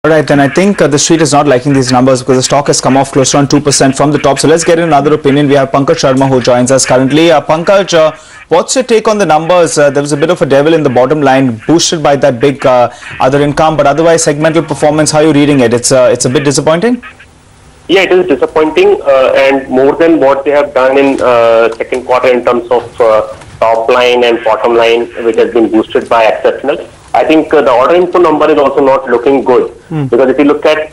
Right, then I think the street is not liking these numbers because the stock has come off close to around 2% from the top. So let's get another opinion. We have Pankaj Sharma who joins us currently. Pankaj, what's your take on the numbers? There was a bit of a devil in the bottom line boosted by that big other income, but otherwise segmental performance, how are you reading it? It's a bit disappointing? Yeah, it is disappointing and more than what they have done in second quarter in terms of top line and bottom line, which has been boosted by exceptional. I think the order inflow number is also not looking good because if you look at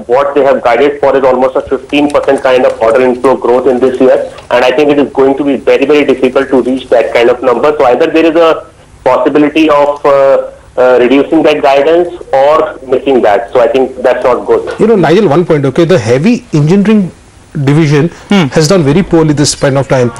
what they have guided for is almost a 15% kind of order inflow growth in this year, and I think it is going to be very, very difficult to reach that kind of number. So either there is a possibility of reducing that guidance or missing that. So I think that's not good. You know, Nigel, one point, okay, the heavy engineering division has done very poorly this span of time.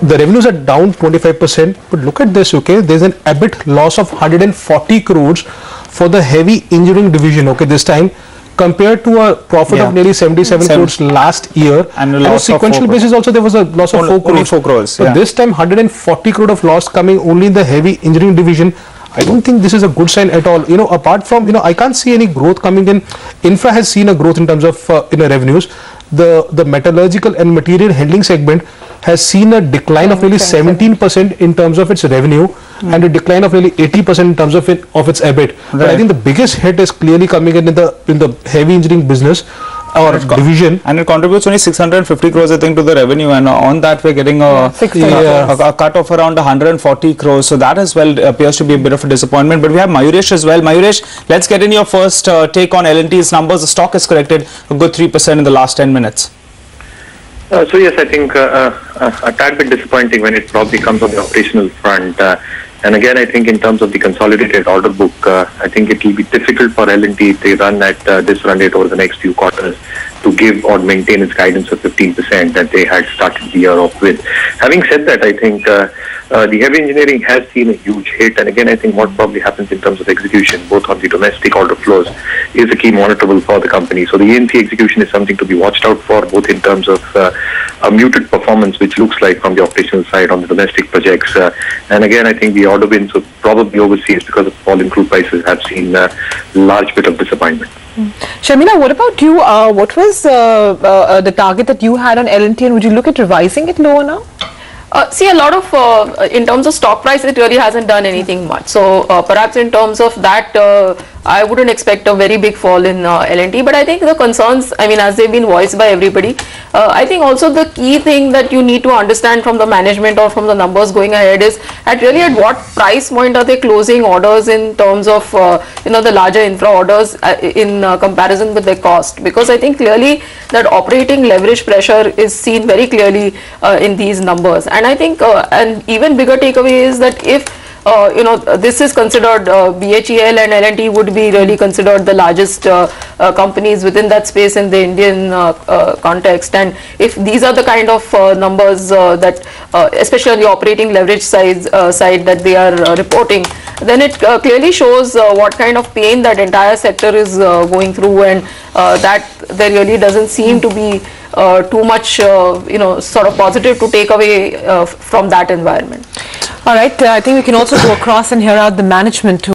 The revenues are down 25%, but look at this, okay, there's an EBIT loss of 140 crores for the heavy engineering division, okay, this time, compared to a profit of nearly 77 crores last year. And on a sequential basis also there was a loss of 4 crores. So this time 140 crore of loss coming only in the heavy engineering division. I don't think this is a good sign at all. You know, apart from, I can't see any growth coming in. Infra has seen a growth in terms of revenues. The metallurgical and material handling segment has seen a decline of nearly 17% in terms of its revenue and a decline of nearly 80% in terms of its EBIT. Right. But I think the biggest hit is clearly coming in the heavy engineering business or division, and it contributes only 650 crores I think to the revenue, and on that we're getting a cut of around 140 crores. So that as well appears to be a bit of a disappointment. But we have Mayuresh as well. Mayuresh, let's get in your first take on L&T's numbers. The stock has corrected a good 3% in the last 10 minutes. So yes, I think a tad bit disappointing when it probably comes on the operational front. And again, I think in terms of the consolidated order book, I think it will be difficult for L&T if they run at this run rate over the next few quarters to give or maintain its guidance of 15% that they had started the year off with. Having said that, I think the heavy engineering has seen a huge hit, and again I think what probably happens in terms of execution both on the domestic order flows is a key monitorable for the company. So the E&C execution is something to be watched out for, both in terms of a muted performance which looks like from the operational side on the domestic projects, and again I think the order wins of probably overseas because of falling crude prices have seen a large bit of disappointment. Sharmila, what about you? What was the target that you had on L&T, and would you look at revising it lower now? See, a lot of, in terms of stock price, it really hasn't done anything much. So perhaps in terms of that, I wouldn't expect a very big fall in L&T. But I think the concerns, I mean, as they've been voiced by everybody, I think also the key thing that you need to understand from the management or from the numbers going ahead is at what price point are they closing orders in terms of, the larger infra orders in comparison with their cost. Because I think clearly that operating leverage pressure is seen very clearly in these numbers. And I think an even bigger takeaway is that if this is considered BHEL and L&T would be really considered the largest companies within that space in the Indian context, and if these are the kind of numbers that especially on the operating leverage side that they are reporting, then it clearly shows what kind of pain that entire sector is going through, and that there really doesn't seem to be too much sort of positive to take away from that environment. All right, I think we can also go across and hear out the management too.